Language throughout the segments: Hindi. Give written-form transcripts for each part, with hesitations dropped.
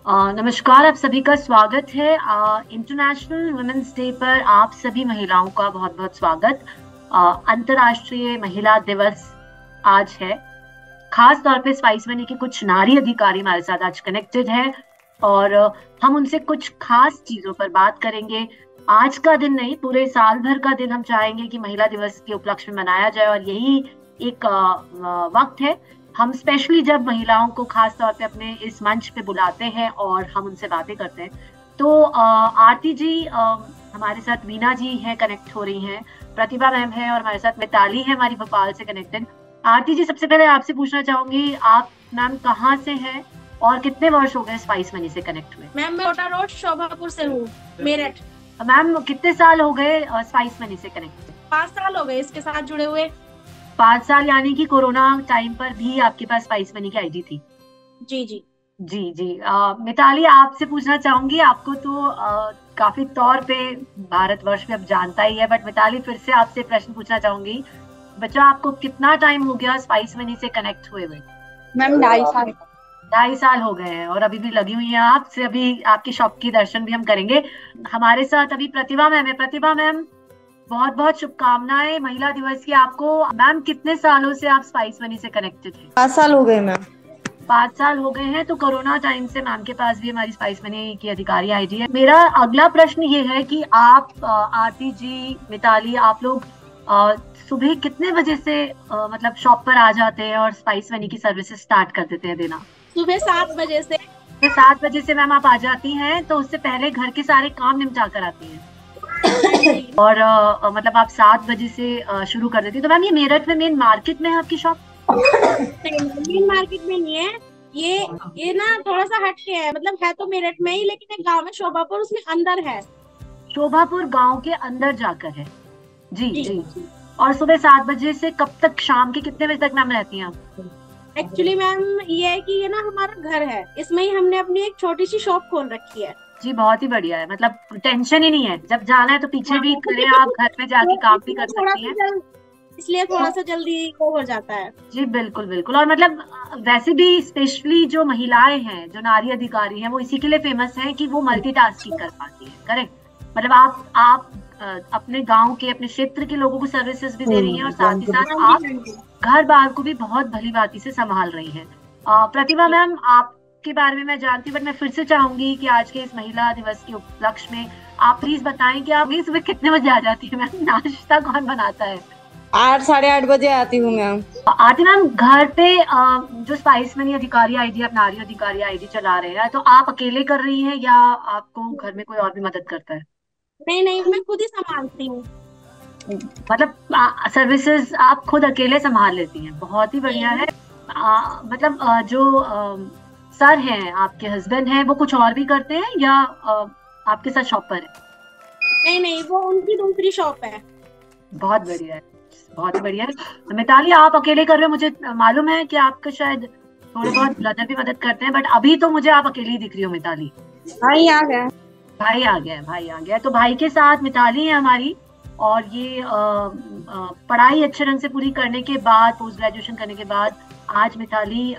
नमस्कार, आप सभी का स्वागत है। इंटरनेशनल वुमेन्स डे पर आप सभी महिलाओं का बहुत बहुत स्वागत। अंतर्राष्ट्रीय महिला दिवस आज है। खास तौर पे स्पाइस मनी के कुछ नारी अधिकारी हमारे साथ आज कनेक्टेड है और हम उनसे कुछ खास चीजों पर बात करेंगे। आज का दिन नहीं, पूरे साल भर का दिन हम चाहेंगे कि महिला दिवस के उपलक्ष्य में मनाया जाए और यही एक वक्त है। हम स्पेशली जब महिलाओं को खास तौर पे अपने इस मंच पे बुलाते हैं और हम उनसे बातें करते हैं तो आरती जी हमारे साथ, वीना जी हैं कनेक्ट हो रही हैं, प्रतिभा मैम है और हमारे साथ मिताली है हमारी भोपाल से कनेक्टेड। आरती जी, सबसे पहले आपसे पूछना चाहूंगी, आप मैम कहाँ से हैं और कितने वर्ष हो गए स्पाइस मनी से कनेक्ट हुए? मैम मैं कोटा रोड शोभापुर से हूँ, मेरठ। मैम कितने साल हो गए स्पाइस मनी से कनेक्ट? 5 साल हो गए इसके साथ जुड़े हुए। 5 साल, यानी कि कोरोना टाइम पर भी आपके पास स्पाइस मनी की आईडी थी? जी जी जी जी। मिताली, आपसे पूछना चाहूंगी, आपको तो काफी तौर पे भारतवर्ष में अब जानता ही है, बट मिताली फिर से आपसे प्रश्न पूछना चाहूंगी। बच्चा, आपको कितना टाइम हो गया स्पाइस मनी से कनेक्ट हुए हुए? मैम 2.5 साल। 2.5 साल हो गए हैं और अभी भी लगी हुई हैं आपसे। अभी आपकी शॉप की दर्शन भी हम करेंगे। हमारे साथ अभी प्रतिभा मैम है। प्रतिभा मैम, बहुत बहुत शुभकामनाएं महिला दिवस की आपको। मैम, कितने सालों से आप स्पाइस मनी से कनेक्टेड हैं? 5 साल हो गए मैम। 5 साल हो गए हैं, तो कोरोना टाइम से मैम के पास भी हमारी स्पाइस मनी की अधिकारी आईडी है। मेरा अगला प्रश्न ये है कि आप आरती जी, मिताली, आप लोग सुबह कितने बजे से मतलब शॉप पर आ जाते हैं और स्पाइस मनी की सर्विसेज स्टार्ट कर देते हैं देना? सुबह 7 बजे से। 7 बजे से मैम आप आ जाती हैं, तो उससे पहले घर के सारे काम निपटा कर आती हैं? और मतलब आप 7 बजे से शुरू कर देती हैं। तो मैम, ये मेरठ में मेन मार्केट में है आपकी शॉप? मेन मार्केट में नहीं है, ये ना थोड़ा सा हट के है। मतलब है तो मेरठ में ही, लेकिन एक गांव में शोभापुर, उसमें अंदर है। शोभापुर गांव के अंदर जाकर है? जी जी। जी जी। और सुबह 7 बजे से कब तक, शाम के कितने बजे तक मैम रहती हैं आप? एक्चुअली मैम ये है कि ये ना हमारा घर है, इसमें ही हमने अपनी एक छोटी सी शॉप खोल रखी है। जी, बहुत ही बढ़िया है। मतलब टेंशन ही नहीं है, जब जाना है तो पीछे भी करें, आप घर पे जाके काम भी कर थोड़ा सकती सा हैं। इसलिए थोड़ा सा जल्दी वो हो जाता है। जी बिल्कुल बिल्कुल। और मतलब वैसे भी स्पेशली जो महिलाएं हैं, जो नारी अधिकारी हैं, वो इसी के लिए फेमस है कि वो मल्टीटास्किंग कर पाती है। करेक्ट? मतलब आप अपने गांव के, अपने क्षेत्र के लोगों को सर्विसेज भी दे रही हैं और साथ ही साथ आप घर बार को भी बहुत भली भांति से संभाल रही हैं। प्रतिभा मैम, आपके बारे में मैं जानती हूँ, बट मैं फिर से चाहूंगी कि आज के इस महिला दिवस के उपलक्ष्य में आप प्लीज बताएं कि आप सुबह कितने बजे आ जाती है मैम? नाश्ता कौन बनाता है? 8 साढ़े 8 बजे आती हूँ मैम। आती मैम, घर पे जो स्पाइस मनी अधिकारी आईडी, आप नारी अधिकारी आईडी चला रहे हैं, तो आप अकेले कर रही हैं या आपको घर में कोई और भी मदद करता है? नहीं नहीं, मैं खुद ही संभालती हूँ। मतलब सर्विसेज आप खुद अकेले संभाल लेती हैं? बहुत ही बढ़िया है। मतलब जो सर हैं, आपके हस्बैंड हैं, वो कुछ और भी करते हैं या आपके साथ शॉप पर है? नहीं नहीं, वो उनकी दूसरी शॉप है। बहुत बढ़िया है, बहुत ही बढ़िया है। मिताली, आप अकेले कर रहे हो? मुझे मालूम है कि आपका शायद थोड़े बहुत ब्रदर भी मदद करते हैं, बट अभी तो मुझे आप अकेली दिख रही हो मिताली। भाई आ गया। भाई आ गया है, भाई आ गया है। तो भाई के साथ मिताली है हमारी। और ये पढ़ाई अच्छे ढंग से पूरी करने के बाद, पोस्ट ग्रेजुएशन करने के बाद, आज मिताली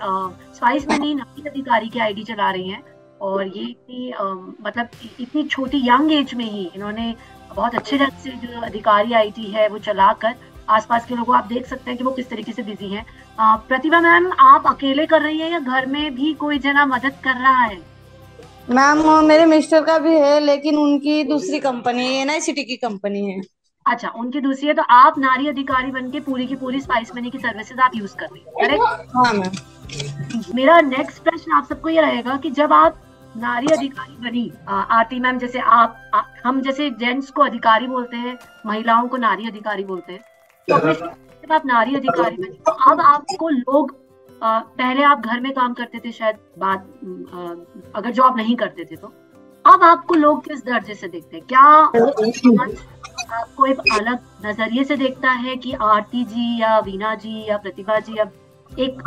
स्पाइस मनी नारी अधिकारी की आईडी चला रही हैं। और ये इतनी मतलब इतनी छोटी यंग एज में ही इन्होंने बहुत अच्छे ढंग से जो अधिकारी आईडी है वो चलाकर आसपास के लोगों, आप देख सकते हैं कि वो किस तरीके से बिजी हैं। प्रतिभा मैम, आप अकेले कर रही हैं या घर में भी कोई जना मदद कर रहा है? मैम मेरे मिस्टर का भी है, लेकिन उनकी दूसरी कंपनी है ना, सिटी की कंपनी है। अच्छा, उनकी दूसरी है। तो आप नारी अधिकारी बन के पूरी की पूरी स्पाइस मनी की सर्विसेज आप यूज कर रही हैं, करेक्ट? हाँ मैम। मेरा नेक्स्ट प्रश्न आप सबको ये रहेगा कि जब आप नारी अधिकारी बनी, आरती मैम जैसे हम जैसे जेंट्स को अधिकारी बोलते हैं, महिलाओं को नारी अधिकारी बोलते हैं, तो अपने जब आप नारी अधिकारी बनी तो अब आपको लोग पहले आप घर में काम करते थे शायद, अगर जॉब नहीं करते थे तो अब आपको लोग किस दर्जे से देखते हैं? क्या समाज आपको एक अलग नजरिए से देखता है कि आरती जी या वीना जी या प्रतिभा जी अब एक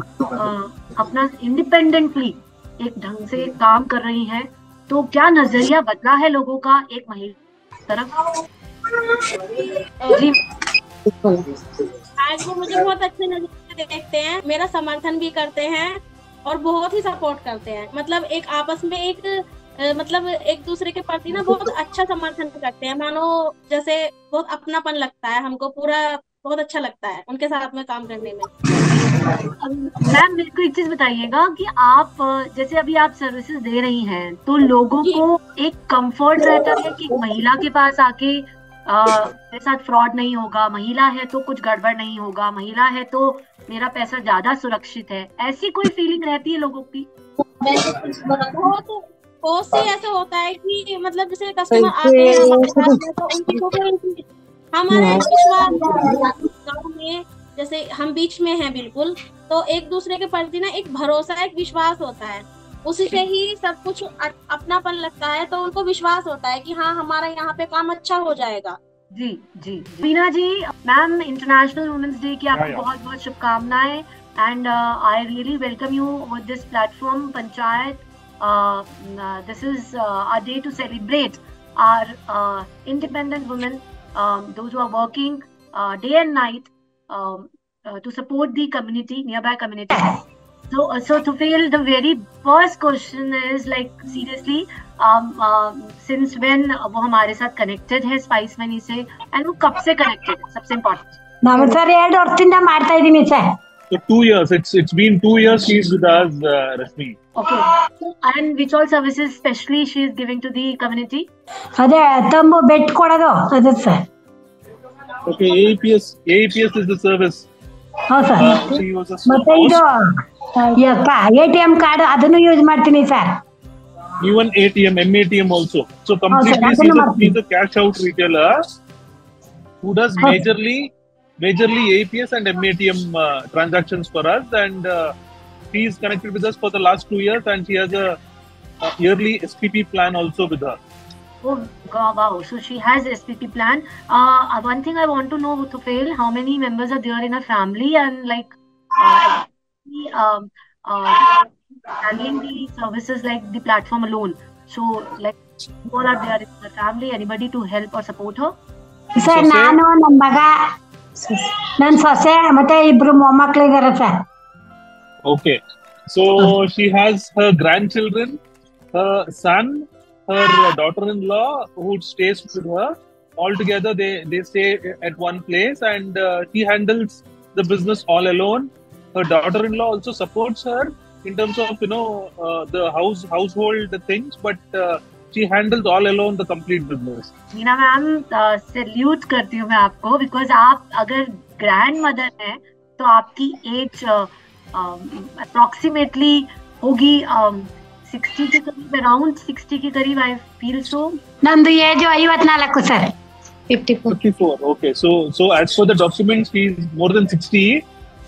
अपना इंडिपेंडेंटली एक ढंग से काम कर रही हैं, तो क्या नजरिया बदला है लोगों का एक महिला तरफ? जी। आज वो मुझे बहुत अच्छे नजरिए से देखते हैं, मेरा समर्थन भी करते हैं और बहुत ही सपोर्ट करते हैं। मतलब एक आपस में एक मतलब एक दूसरे के प्रति ना बहुत अच्छा समर्थन करते हैं, मानो जैसे बहुत अपनापन लगता है हमको, पूरा बहुत अच्छा लगता है उनके साथ में काम करने में। मैम मेरे को एक चीज बताइएगा कि आप जैसे अभी आप सर्विसेज दे रही हैं तो लोगों जी को एक कंफर्ट रहता है कि एक महिला के पास आके मेरे साथ फ्रॉड नहीं होगा, महिला है तो कुछ गड़बड़ नहीं होगा, महिला है तो मेरा पैसा ज्यादा सुरक्षित है, ऐसी कोई फीलिंग रहती है लोगों की? बहुत बहुत सी ऐसा होता है कि मतलब जैसे कस्टमर आते हैं हमारे पास में तो उनको हमारा एक विश्वास गाँव में, जैसे हम बीच में हैं बिल्कुल, तो एक दूसरे के प्रति ना एक भरोसा एक विश्वास होता है, उसी से ही सब कुछ अपनापन लगता है, तो उनको विश्वास होता है कि हाँ हमारा यहाँ पे काम अच्छा हो जाएगा। जी जी Meena ji, ma'am international women's day की आपको बहुत बहुत शुभकामनाएं and I really welcome you with this platform panchayat. This is a day to celebrate our independent women, those who are working day and night to support the community, nearby community. So Tufail, the very first question is like seriously, since when वो हमारे साथ connected है स्पाइस मनी से, and वो कब से connected है, सबसे important. ನಾವು ಸರ್ 2 ವರ್ಷದಿಂದ ಮಾಡ್ತಾ ಇದೀನಿ sir. So 2 years. It's been 2 years she's with us, Rashmi. Okay. And which all services specially she is giving to the community? ಅದೇ ತಂಬು ಬೆಟ್ ಕೊಡೋದು ಅದೇ sir. Okay, AEPS is the service. ಹೌದು ಸರ್. She was a ಮತ್ತೆ ಇದು ATM ಕಾರ್ಡ್ ಅದನ್ನು ಯೂಸ್ ಮಾಡ್ತೀನಿ sir. Even ATM, MATM also. So completely she's a cash out retailer who does majorly APS and MATM transactions for us, and she is connected with us for the last 2 years, and she has a yearly SPP plan also with her. Oh wow! So she has SPP plan. One thing I want to know, Tufail, how many members are there in her family, and like handling the services like the platform alone. So like, all are there in her family? Anybody to help or support her? Sir ನಾನು ನನ್ನ ಮಗ ನನ್ನ ಸೊಸೆ ಮತ್ತೆ ಇಬ್ರು ಮೊಮ್ಮಕ್ಕಳಿದ್ದಾರೆ sir. Okay, so she has her grandchildren, her son, her daughter-in-law who stays with her. All together they stay at one place, and she handles the business all alone. Her daughter-in-law also supports her in terms of the household things, but she handles all alone the complete business. Meena ma'am, salute करती हूँ मैं आपको, बिकॉज आप अगर ग्रैंड मदर हैं तो आपकी एज अप्रोक्सीमेटली होगी 60 के करीब, अराउंड 60 के करीब, आई फील सो. ನಂದು age 54 sir. 54. Okay, so as per the documents she is more than 60,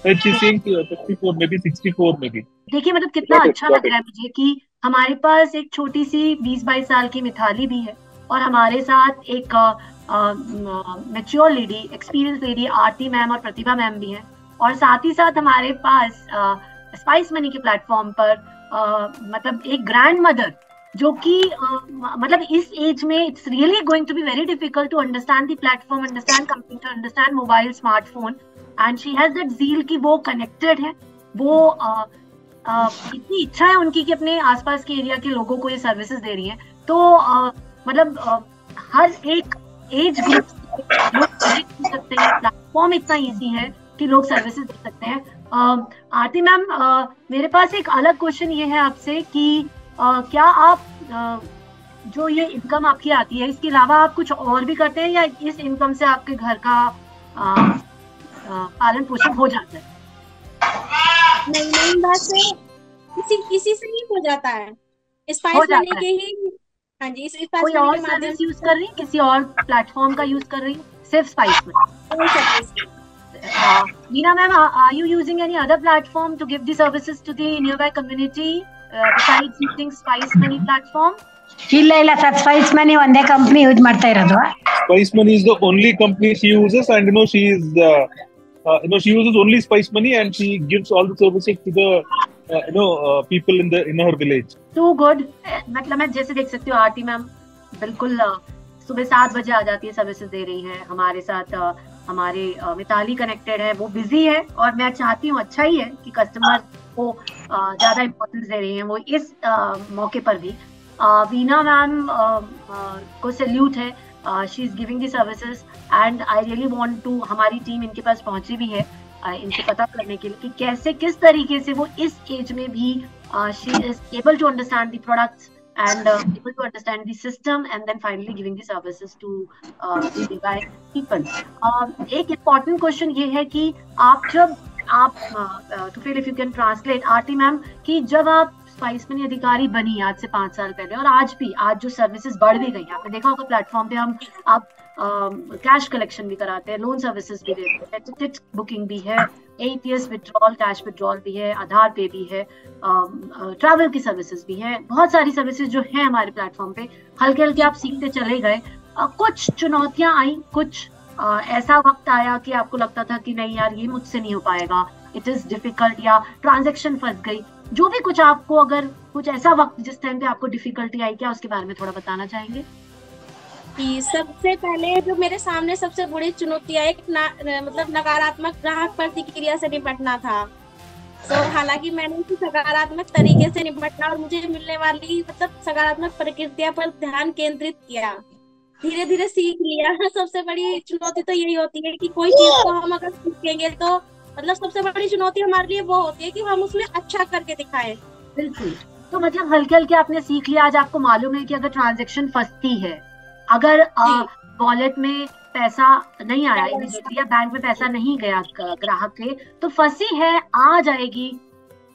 and she's saying 54, maybe 64 maybe. देखिए मतलब कितना अच्छा लग रहा है मुझे कि हमारे पास एक छोटी सी 20-22 साल की मिताली भी है और हमारे साथ एक मैच्योर लेडी, एक्सपीरियंस लेडी आरती मैम और प्रतिभा मैम भी हैं, और साथ ही साथ हमारे पास स्पाइस मनी के प्लेटफॉर्म पर मतलब एक ग्रैंड मदर जो कि मतलब इस एज में it's really going to be very difficult to understand the platform, understand computer, understand mobile, smartphone, and she has that zeal कि वो कनेक्टेड है, वो इतनी इच्छा है उनकी कि अपने आसपास के एरिया के लोगों को ये सर्विसेज दे रही हैं. तो मतलब हर एक एज ग्रुप लोग कनेक्ट कर सकते हैं, प्लेटफॉर्म इतना इजी है कि लोग सर्विसेज दे सकते हैं. आरती मैम, मेरे पास एक अलग क्वेश्चन ये है आपसे कि क्या आप जो ये इनकम आपकी आती है इसके अलावा आप कुछ और भी करते हैं या इस इनकम से आपके घर का पालन पोषण हो जाता है? नहीं, बस इसी से ही हो जाता है, स्पाइस मनी के ही. हाँ जी, इस कोई और सर्विस यूज कर रही है, किसी और प्लेटफॉर्म का यूज कर रही है, सिर्फ spice money? Meena ma'am, are you using any other platform to give the services to the nearby community besides using Spice Money platform? ಇಲ್ಲ ಸರ್, ಸ್ಪೈಸ್ ಮನಿ ಒಂದೇ ಕಂಪನಿ ಯೂಸ್ ಮಾಡ್ತಾ ಇರೋದು. Spice Money is the only company she uses, and she is she uses only Spice Money, and she gives all the services to the people in her village. Too good. मतलब मैं जैसे देख सकती हूँ आरती मैम बिल्कुल सुबह 7 बजे आ जाती है, सर्विसेज दे रही है हमारे साथ. हमारे मिताली कनेक्टेड है, वो बिजी है और मैं चाहती हूँ, अच्छा ही है कि कस्टमर को ज्यादा इम्पोर्टेंस दे रही हैं, वो इस मौके पर भी। वीना मैम को सैल्यूट है, she is giving the services and I really want to, हमारी टीम इनके पास पहुंची भी है इनसे पता करने के लिए कि कैसे किस तरीके से वो इस एज में भी she is able to understand the products and able to understand the system and then finally giving the services to the desired people. एक important question ये है कि आप जब to feel if you can translate Aarti ma'am, कि जब आप स्पाइस मनी अधिकारी बनी आज से 5 साल पहले और आज भी, आज जो सर्विसेज बढ़ भी गई, आपने देखा होगा प्लेटफॉर्म पे हम आप कैश कलेक्शन भी कराते हैं, लोन सर्विसेज भी देते हैं, टिकट बुकिंग भी है, APS विड्रॉल, कैश विड्रॉल भी है, आधार पे भी है, ट्रैवल की सर्विसेज भी है, बहुत सारी सर्विसेज जो है हमारे प्लेटफॉर्म पे। हल्के हल्के आप सीखते चले गए, कुछ चुनौतियां आई, कुछ ऐसा वक्त आया कि आपको लगता था कि नहीं यार ये मुझसे नहीं हो पाएगा, इट इज डिफिकल्ट, या ट्रांजैक्शन फंस गई, जो भी कुछ आपको, अगर कुछ ऐसा वक्त जिस टाइम पे आपको डिफिकल्टी आई, क्या उसके बारे में थोड़ा बताना चाहेंगे? कि सबसे पहले जो मेरे सामने सबसे बड़ी चुनौती है, मतलब नकारात्मक ग्राहक प्रतिक्रिया से निपटना था। तो हालांकि मैंने इसे सकारात्मक तरीके से निपटना और मुझे मिलने वाली मतलब सकारात्मक प्रतिक्रिया पर ध्यान केंद्रित किया, धीरे धीरे सीख लिया। सबसे बड़ी चुनौती तो यही होती है कि कोई चीज को हम अगर सीखेंगे तो मतलब सबसे बड़ी चुनौती हमारे लिए वो होती है कि हम उसमें अच्छा करके दिखाएं। बिल्कुल, तो मतलब हल्के हल्के आपने सीख लिया। आज आपको मालूम है कि अगर ट्रांजैक्शन फंसती है, अगर वॉलेट में पैसा नहीं आया इमीडिएटली या बैंक में पैसा नहीं गया ग्राहक के, तो फंसी है, आ जाएगी,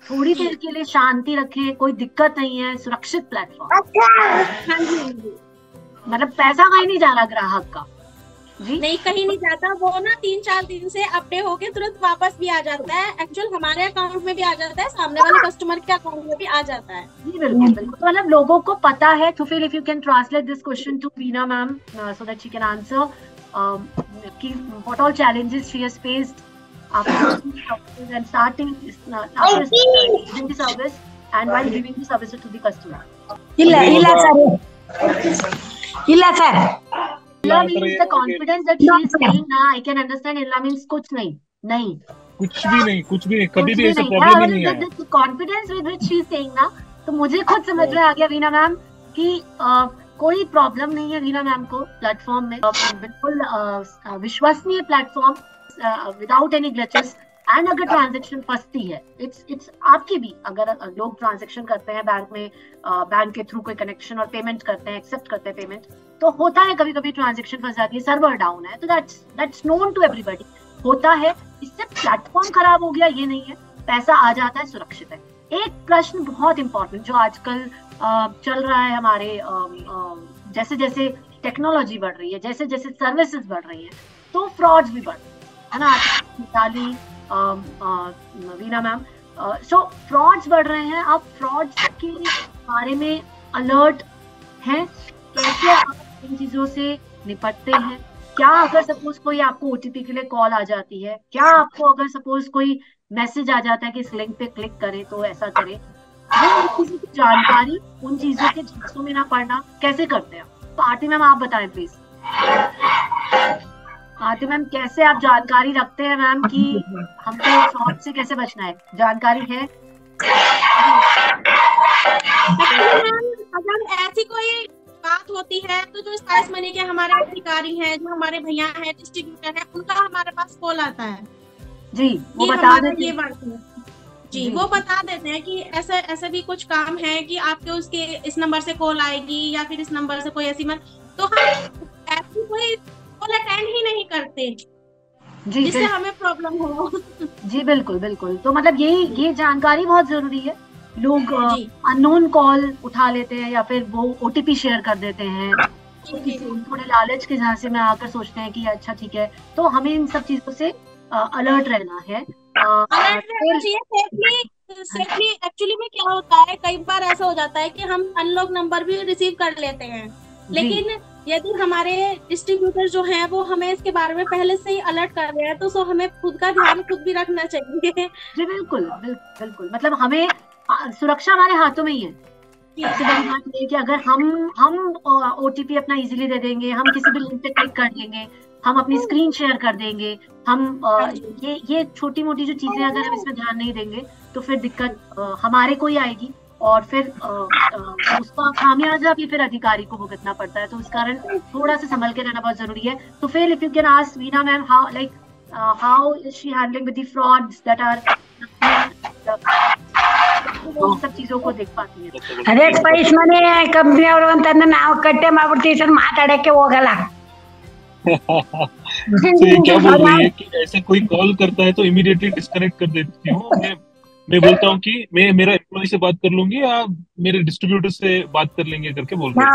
थोड़ी देर के लिए शांति रखें, कोई दिक्कत नहीं है, सुरक्षित प्लेटफॉर्म, मतलब पैसा कहीं नहीं जा रहा ग्राहक का जी, नहीं कहीं नहीं जाता, वो ना 3-4 दिन से अपडेट होके तुरंत वापस भी आ जाता है, एक्चुअल हमारे अकाउंट में भी आ जाता है, सामने वाले कस्टमर के अकाउंट में भी आ जाता है। जी बिल्कुल बिल्कुल। तो मतलब लोगों को पता है। तो फिर if you can translate this question to Veena ma'am so that she can answer कि what all challenges she has faced after and starting after giving the service and while giving the services to the customer. ಇಲ್ಲ sir. Illa means the confidence that she is saying na, I can understand. Illa means कुछ नहीं, कुछ भी नहीं, कभी भी ऐसा प्रॉब्लम ही नहीं है। The confidence with which she is saying ना, तो मुझे खुद समझ में आ गया वीना मैम कि कोई प्रॉब्लम नहीं है वीना मैम को प्लेटफॉर्म में, बिल्कुल विश्वसनीय platform, without any glitches. And अगर ट्रांजैक्शन फंसती है, इट्स आपकी भी, अगर लोग ट्रांजैक्शन करते हैं बैंक में, बैंक के थ्रू कोई कनेक्शन और पेमेंट करते हैं, एक्सेप्ट करते हैं पेमेंट, तो होता है कभी कभी ट्रांजैक्शन फंस जाती है, सर्वर डाउन है, तो दैट्स नोन टू एवरीबॉडी, होता है। इससे प्लेटफॉर्म खराब हो गया ये नहीं है, पैसा आ जाता है, सुरक्षित है। एक प्रश्न बहुत इंपॉर्टेंट जो आजकल चल रहा है हमारे, जैसे जैसे टेक्नोलॉजी बढ़ रही है, जैसे जैसे सर्विसेज बढ़ रही है, तो फ्रॉड्स भी बढ़ रहे हैं, है ना। मिताली, वीना मैम, सो फ्रॉड्स बढ़ रहे हैं, आप फ्रॉड्स के बारे में अलर्ट हैं? कैसे आप इन चीजों से निपटते हैं? क्या अगर सपोज कोई आपको OTP के लिए कॉल आ जाती है, क्या आपको अगर सपोज कोई मैसेज आ जाता है कि इस लिंक पे क्लिक करें तो ऐसा करें, वो किसी की जानकारी उन चीजों के झांसों में ना पड़ना, कैसे करते हैं? तो आरती मैम आप बताएं प्लीज। आरती मैम, कैसे आप जानकारी रखते हैं मैम कि हमको फ्रॉड से कैसे बचना है? जानकारी है? अगर ऐसी कोई बात होती है तो जो स्पाइस मनी के हमारे अधिकारी हैं, जो हमारे भैया हैं, डिस्ट्रीब्यूटर हैं, उनका हमारे पास कॉल आता है जी, वो बता देते हैं जी, वो बता देते हैं कि ऐसे भी कुछ काम है कि आपके उसके इस नंबर से कॉल आएगी या फिर इस नंबर से कोई ऐसी तो हम ऐसी कोई कॉल अटेंड ही नहीं करते जी, जिससे हमें प्रॉब्लम हो। जी बिल्कुल बिल्कुल। तो मतलब ये जानकारी बहुत जरूरी है। लोग अननोन कॉल उठा लेते हैं या फिर वो OTP शेयर कर देते हैं, थोड़े लालच के झांसे में आकर सोचते हैं कि अच्छा ठीक है, तो हमें इन सब चीजों से अलर्ट रहना है। सेफली एक्चुअली में क्या होता है, कई बार ऐसा हो जाता है कि हम अनलॉक नंबर भी रिसीव कर लेते हैं, लेकिन यदि हमारे डिस्ट्रीब्यूटर जो हैं वो हमें इसके बारे में पहले से ही अलर्ट कर रहे हैं, तो सो हमें खुद का ध्यान खुद भी रखना चाहिए। जी बिल्कुल बिल्कुल। मतलब हमें सुरक्षा हमारे हाथों में ही है। सबसे बड़ी बात ये है कि अगर हम OTP अपना इजीली दे देंगे, हम किसी भी लिंक पे क्लिक कर देंगे, हम अपनी स्क्रीन शेयर कर देंगे, हम ये छोटी मोटी जो चीजें अगर हम इसमें ध्यान नहीं देंगे तो फिर दिक्कत हमारे को ही आएगी, और फिर उसका खामियाजा भी फिर अधिकारी को भुगतना पड़ता है। तो इस कारण थोड़ा सा संभल के रहना बहुत जरूरी है। तो फिर if you can ask Veena ma'am, how is she handling with the frauds that are सब चीजों को देख पाती है। ಅದೇ ಸ್ಪೈಸ್ ಮನೆ ಕಂಪ್ನಿಯವರು ಅಂತಂದ್ರೆ ನಾವು ಕಟ್ಟೆ ಮಾಡ್ಬಿಡ್ತೀವಿ ಸರ್, ಮಾತಾಡಕ್ಕೆ ಹೋಗಲ್ಲ। तो ये क्या बोल रही है कि ऐसे कोई कॉल करता है तो इमीडिएटली डिस्कनेक्ट कर देती हूँ। मैं बोलता हूँ कि मैं मेरा एम्प्लॉय से बात कर लूंगी या मेरे डिस्ट्रीब्यूटर से बात कर लेंगे करके बोल रही है।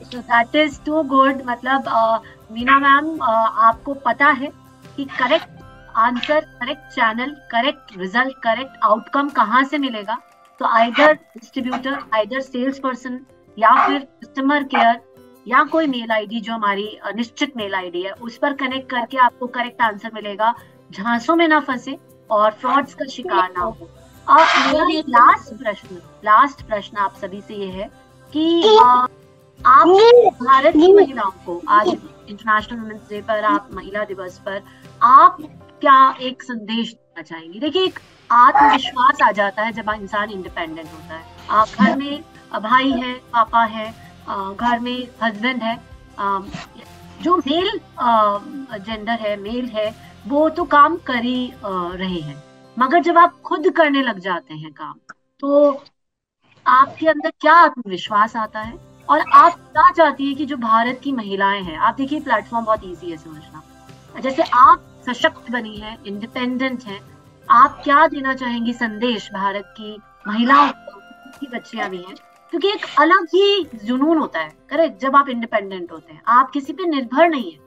So that is too good। मतलब मीना मैम, आपको पता है कि correct answer, correct channel, correct result, correct outcome कहाँ से मिलेगा। तो either distributor, either sales person, या फिर कस्टमर केयर, या कोई मेल आईडी जो हमारी निश्चित मेल आईडी है उस पर कनेक्ट करके आपको करेक्ट आंसर मिलेगा। झांसों में ना फंसे और फ्रॉड्स का शिकार ना हो। मेरा लास्ट प्रश्न आप सभी से ये है कि आप भारत की महिलाओं को आज इंटरनेशनल वुमेन्स डे पर, आप महिला दिवस पर, आप क्या एक संदेश देना चाहेंगे? देखिए, एक आत्मविश्वास आ जाता है जब इंसान इंडिपेंडेंट होता है। घर में भाई है, पापा है, घर में हस्बैंड है, जो मेल जेंडर है, मेल है, वो तो काम कर ही रहे हैं। मगर जब आप खुद करने लग जाते हैं काम, तो आपके अंदर क्या आत्मविश्वास आता है और आप क्या चाहती है कि जो भारत की महिलाएं हैं, आप देखिए प्लेटफॉर्म बहुत इजी है समझना, जैसे आप सशक्त बनी है, इंडिपेंडेंट है, आप क्या देना चाहेंगी संदेश भारत की महिलाओं को, की बच्चियां भी हैं, क्योंकि एक अलग ही जुनून होता है, करेक्ट, जब आप इंडिपेंडेंट होते हैं, आप किसी पे निर्भर नहीं है,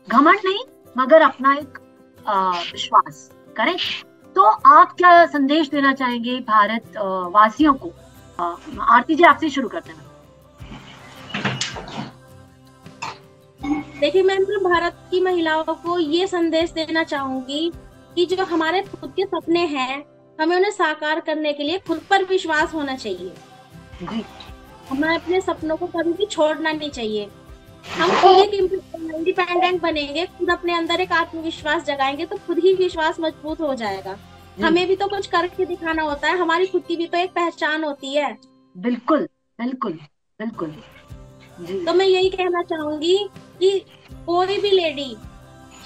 घमंड नहीं, मगर अपना एक विश्वास, करेक्ट। तो आप क्या संदेश देना चाहेंगे भारत वासियों को? आरती जी, आपसे शुरू करते हैं। देखिए, मैं भारत की महिलाओं को ये संदेश देना चाहूंगी कि जो हमारे खुद के सपने हैं, हमें उन्हें साकार करने के लिए खुद पर विश्वास होना चाहिए। हमें अपने सपनों को कभी भी छोड़ना नहीं चाहिए। हम खुद एक इंडिपेंडेंट बनेंगे, खुद अपने अंदर एक आत्मविश्वास जगाएंगे तो खुद ही विश्वास मजबूत हो जाएगा। हमें भी तो कुछ करके दिखाना होता है, हमारी खुद की भी तो एक पहचान होती है। बिल्कुल बिल्कुल बिल्कुल जी। तो मैं यही कहना चाहूंगी कि कोई भी लेडी,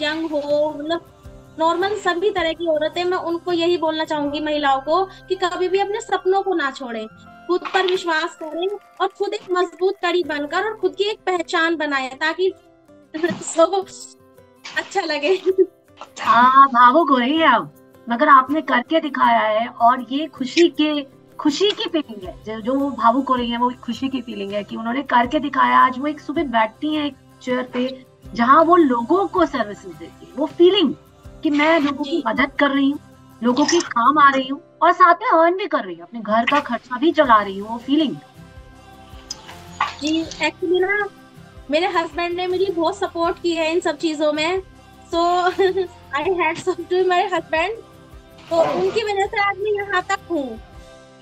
यंग हो, मतलब नॉर्मल सभी तरह की औरतें, मैं उनको यही बोलना चाहूंगी महिलाओं को कि कभी भी अपने सपनों को ना छोड़ें, खुद पर विश्वास करें और खुद एक मजबूत कड़ी बनकर और खुद की एक पहचान बनाए, ताकि अच्छा लगे। भावुक हो रही है आप, मगर आपने करके दिखाया है और ये खुशी की फीलिंग है, जो वो भावुक हो रही है वो खुशी की फीलिंग है कि उन्होंने करके दिखाया। आज वो एक सुबह बैठती है एक चेयर पे जहाँ वो लोगों को सर्विसेज देती है, वो फीलिंग कि मैं लोगों की मदद कर रही हूँ, लोगों की काम आ रही हूँ और साथ में अर्न भी कर रही हूँ, अपने घर का खर्चा भी चला रही हूँ, वो फीलिंग। जी, एक्चुअली ना मेरे हस्बैंड ने मुझे बहुत सपोर्ट की है इन सब चीजों में, so I hats off to my husband. तो उनकी वजह से आज मैं यहाँ तक हूँ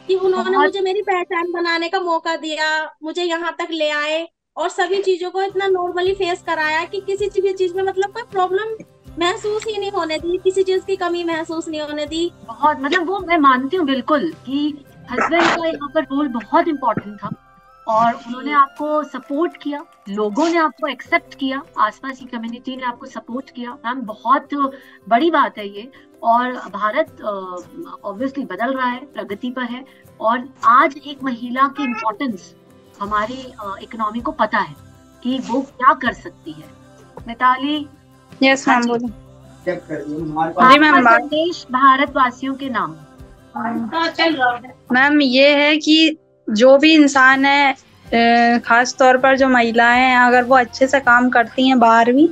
कि उन्होंने मुझे मेरी पहचान बनाने का मौका दिया, मुझे यहाँ तक ले आए और सभी चीजों को इतना नॉर्मली फेस कराया कि किसी चीज में मतलब कोई प्रॉब्लम महसूस ही नहीं होने दी, किसी चीज की कमी महसूस नहीं होने दी। बहुत, मतलब वो मैं मानती हूँ बिल्कुल कि हस्बैंड का यहाँ पर रोल बहुत इम्पोर्टेंट था और उन्होंने आपको सपोर्ट किया, लोगों ने आपको एक्सेप्ट किया, आसपास की कम्युनिटी ने आपको सपोर्ट किया। मैम, बहुत बड़ी बात है ये, और भारत ऑब्वियसली बदल रहा है, प्रगति पर है, और आज एक महिला की इम्पोर्टेंस हमारी इकोनॉमी को पता है कि वो क्या कर सकती है। मिताली। यस मैम, बोलो। जी मैम, संदेश भारतवासियों के नाम। मैम, ये है कि जो भी इंसान है, खास तौर पर जो महिलाएं हैं, अगर वो अच्छे से काम करती हैं बाहर भी,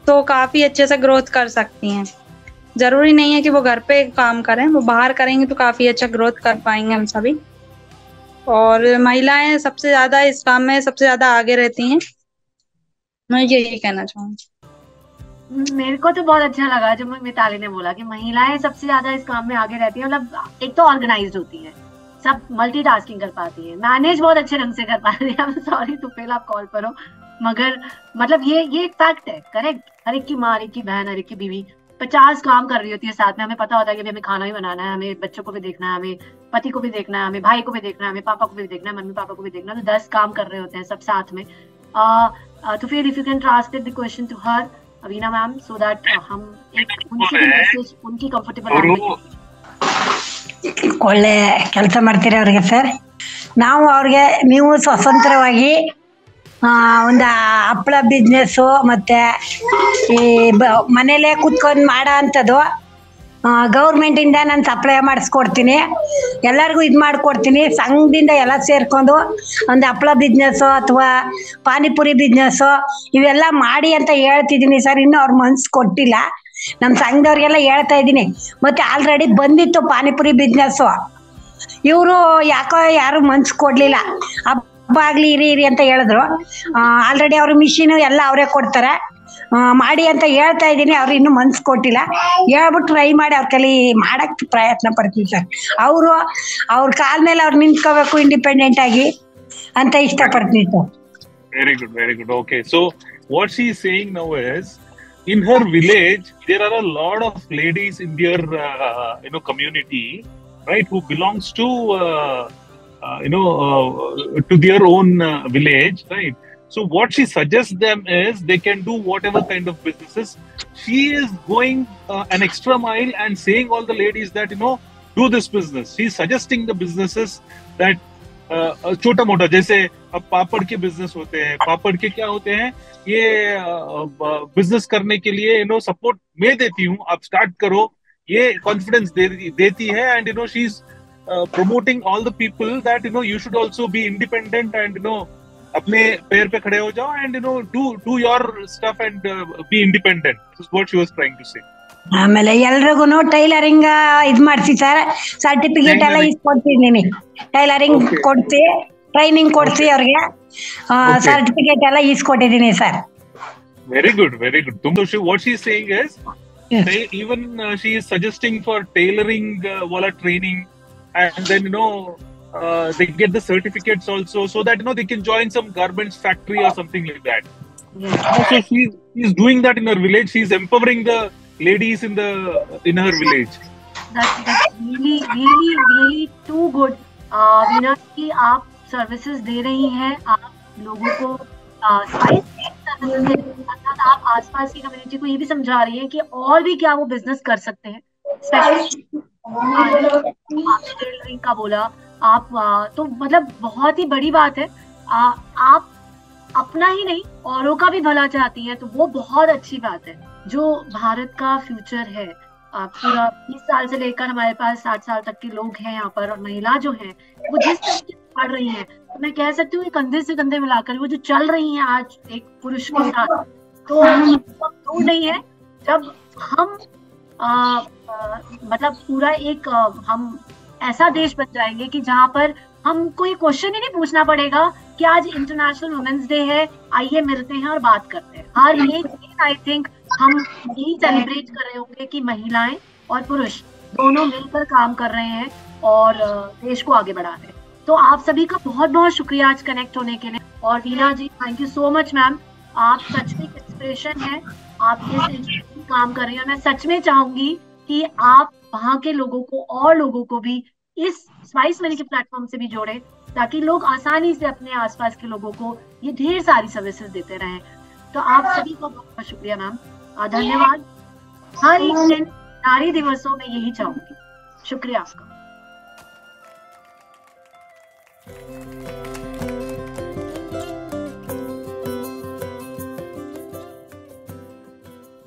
तो काफी अच्छे से ग्रोथ कर सकती हैं। जरूरी नहीं है कि वो घर पे काम करें, वो बाहर करेंगे तो काफी अच्छा ग्रोथ कर पाएंगे हम सभी। और महिलाएं सबसे ज्यादा इस काम में सबसे ज्यादा आगे रहती हैं, मैं यही कहना चाहूँगी। मेरे को तो बहुत अच्छा लगा जब मिताली ने बोला कि महिलाएं सबसे ज्यादा इस काम में आगे रहती हैं। मतलब एक तो ऑर्गेनाइज्ड होती है, सब मल्टीटास्किंग कर पाती है, मैनेज बहुत अच्छे ढंग से कर पाती है। सॉरी तुफेल, आप कॉल पर हो, मगर मतलब ये एक फैक्ट है, करेक्ट। हर एक की माँ, हर एक की बहन, हर एक की बीवी 50 काम कर रही होती है साथ में। हमें पता होता है कि अभी हमें खाना भी बनाना है, हमें बच्चों को भी देखना है, हमें पति को भी देखना है, हमें भाई को भी देखना है, हमें पापा को भी देखना है, मम्मी पापा को भी देखना है, तो 10 काम कर रहे होते हैं सब साथ में। तो फिर if you can translate the question to her Aveena ma'am, so that हम एक उनकी भी मैसेज, उनकी कंफर्टेबल लैंग्वेज। ಒಳ್ಳೆ ಕೆಲಸ ಮಾಡ್ತೀರಿ ಅವ್ರಿಗೆ ಸರ್. ನಾವು ಅವ್ರಿಗೆ ನೀವು ಸ್ವತಂತ್ರವಾಗಿ ಒಂದು ಹಪ್ಪಳ ಬಿಸ್ನೆಸ್ಸು ಮತ್ತು ಈ ಮನೇಲೇ ಕೂತ್ಕೊಂಡು ಮಾಡೋ ಅಂಥದ್ದು ಗೌರ್ಮೆಂಟಿಂದ ನಾನು ಸಪ್ಲೈ ಮಾಡಿಸ್ಕೊಡ್ತೀನಿ, ಎಲ್ಲರಿಗೂ ಇದು ಮಾಡಿಕೊಡ್ತೀನಿ. ಸಂಘದಿಂದ ಎಲ್ಲ ಸೇರ್ಕೊಂಡು ಒಂದು ಹಪ್ಪಳ ಬಿಸ್ನೆಸ್ಸು ಅಥವಾ ಪಾನಿಪುರಿ ಬಿಸ್ನೆಸ್ಸು ಇವೆಲ್ಲ ಮಾಡಿ ಅಂತ ಹೇಳ್ತಿದ್ದೀನಿ ಸರ್. ಇನ್ನೂ ಅವ್ರ ಮನ್ಸು ಕೊಟ್ಟಿಲ್ಲ. ನಮ್ಮ ಸಂಘದವ್ರಿಗೆಲ್ಲ ಹೇಳ್ತಾ ಇದ್ದೀನಿ. ಮತ್ತೆ ಆಲ್ರೆಡಿ ಬಂದಿತ್ತು ಪಾನಿಪುರಿ ಬಿಸ್ನೆಸ್ಸು, ಇವರು ಯಾಕೋ ಯಾರು ಮನ್ಸು ಕೊಡ್ಲಿಲ್ಲ. ಹಬ್ಬ ಆಗ್ಲಿ ಇರಿ ಅಂತ ಹೇಳಿದ್ರು. ಆಲ್ರೆಡಿ ಅವ್ರ ಮಿಷಿನು ಎಲ್ಲ ಅವರೇ ಕೊಡ್ತಾರೆ, ಮಾಡಿ ಅಂತ ಹೇಳ್ತಾ ಇದ್ದೀನಿ. ಅವ್ರು ಇನ್ನೂ ಮನ್ಸು ಕೊಟ್ಟಿಲ್ಲ. ಹೇಳ್ಬಿಟ್ಟು ಟ್ರೈ ಮಾಡಿ ಅವ್ರ ಕೈಲಿ ಮಾಡಕ್ಕೆ ಪ್ರಯತ್ನ ಪಡ್ತೀವಿ ಸರ್. ಅವರು ಅವ್ರ ಕಾಲ ಮೇಲೆ ಅವ್ರು ನಿಂತ್ಕೋಬೇಕು ಇಂಡಿಪೆಂಡೆಂಟ್ ಆಗಿ ಅಂತ ಇಷ್ಟಪಡ್ತೀನಿ sir. Very good, very good. Okay, so what she is saying now is, in her village there are a lot of ladies in their community, right, who belongs to to their own village, right? So what she suggests them is they can do whatever kind of businesses. She is going an extra mile and saying all the ladies that do this business. She is suggesting the businesses that छोटा मोटा, जैसे अब पापड़ के बिजनेस होते हैं, पापड़ के क्या होते हैं, ये बिजनेस करने के लिए सपोर्ट मैं देती हूँ, आप स्टार्ट करो, ये कॉन्फिडेंस देती है. And she is promoting all the people that you should also be independent and अपने पैर पे खड़े हो जाओ and do your stuff and be independent. This is what she was trying to say. ಆಮೇಲೆ ಎಲ್ರಿಗೂ ಟೈಲರಿಂಗ್ ಇದ್ ಮಾಡ್ಸಿ ಸರ್. ಸರ್ಟಿಫಿಕೇಟ್ ಎಲ್ಲ ಇಸ್ಕೊಡ್ತಿದ್ದೀನಿ. ಟೈಲರಿಂಗ್ ಕೊಡ್ಸಿ, ಟ್ರೈನಿಂಗ್ ಕೊಡ್ಸಿ ಅವ್ರಿಗೆ ಸರ್ಟಿಫಿಕೇಟ್ ಎಲ್ಲ ಇಸ್ಕೊಟ್ಟಿದ್ದೀನಿ sir. Very good, very good. What she is saying is, even she is suggesting for tailoring wala training, and then they get the certificates also, so that they can join some garments factory or something like that. So she is doing that in her village. She is empowering the ladies in her village. That's really too good. Veena ji, आप सर्विसेज दे रही हैं, आप लोगों को आप आसपास की कम्युनिटी को ये भी समझा रही हैं कि और भी क्या वो बिजनेस कर सकते हैं. टेलरिंग का बोला आप, तो मतलब बहुत ही बड़ी बात है. आप अपना ही नहीं औरों का भी भला चाहती हैं, तो वो बहुत अच्छी बात है. जो भारत का फ्यूचर है, पूरा 20 साल से लेकर हमारे पास 60 साल तक के लोग हैं यहाँ पर, और महिला जो है वो जिस तरीके से पढ़ रही हैं, तो मैं कह सकती हूँ कंधे से कंधे मिलाकर वो जो चल रही हैं आज एक पुरुष के साथ, तो दूर नहीं है जब हम मतलब पूरा एक हम ऐसा देश बन जाएंगे कि जहाँ पर हमको ये क्वेश्चन ही नहीं पूछना पड़ेगा कि आज इंटरनेशनल वुमेन्स डे है, आइए मिलते हैं और बात करते हैं. हर एक दिन आई थिंक हम यही सेलिब्रेट कर रहे होंगे कि महिलाएं और पुरुष दोनों मिलकर काम कर रहे हैं और देश को आगे बढ़ा रहे हैं. तो आप सभी का बहुत बहुत शुक्रिया आज कनेक्ट होने के लिए. और Veena ji, thank you so much ma'am. आप सच में इंस्पिरेशन है, आप ये काम कर रही हैं. मैं सच में चाहूंगी कि आप वहाँ के लोगों को और लोगों को भी इस स्पाइस मनी के प्लेटफॉर्म से भी जोड़े, ताकि लोग आसानी से अपने आसपास के लोगों को ये ढेर सारी सर्विसेज देते रहें. तो आप सभी का बहुत बहुत शुक्रिया मैम, धन्यवाद. हर एक दिन नारी दिवसों में यही चाहूंगी. शुक्रिया आपका.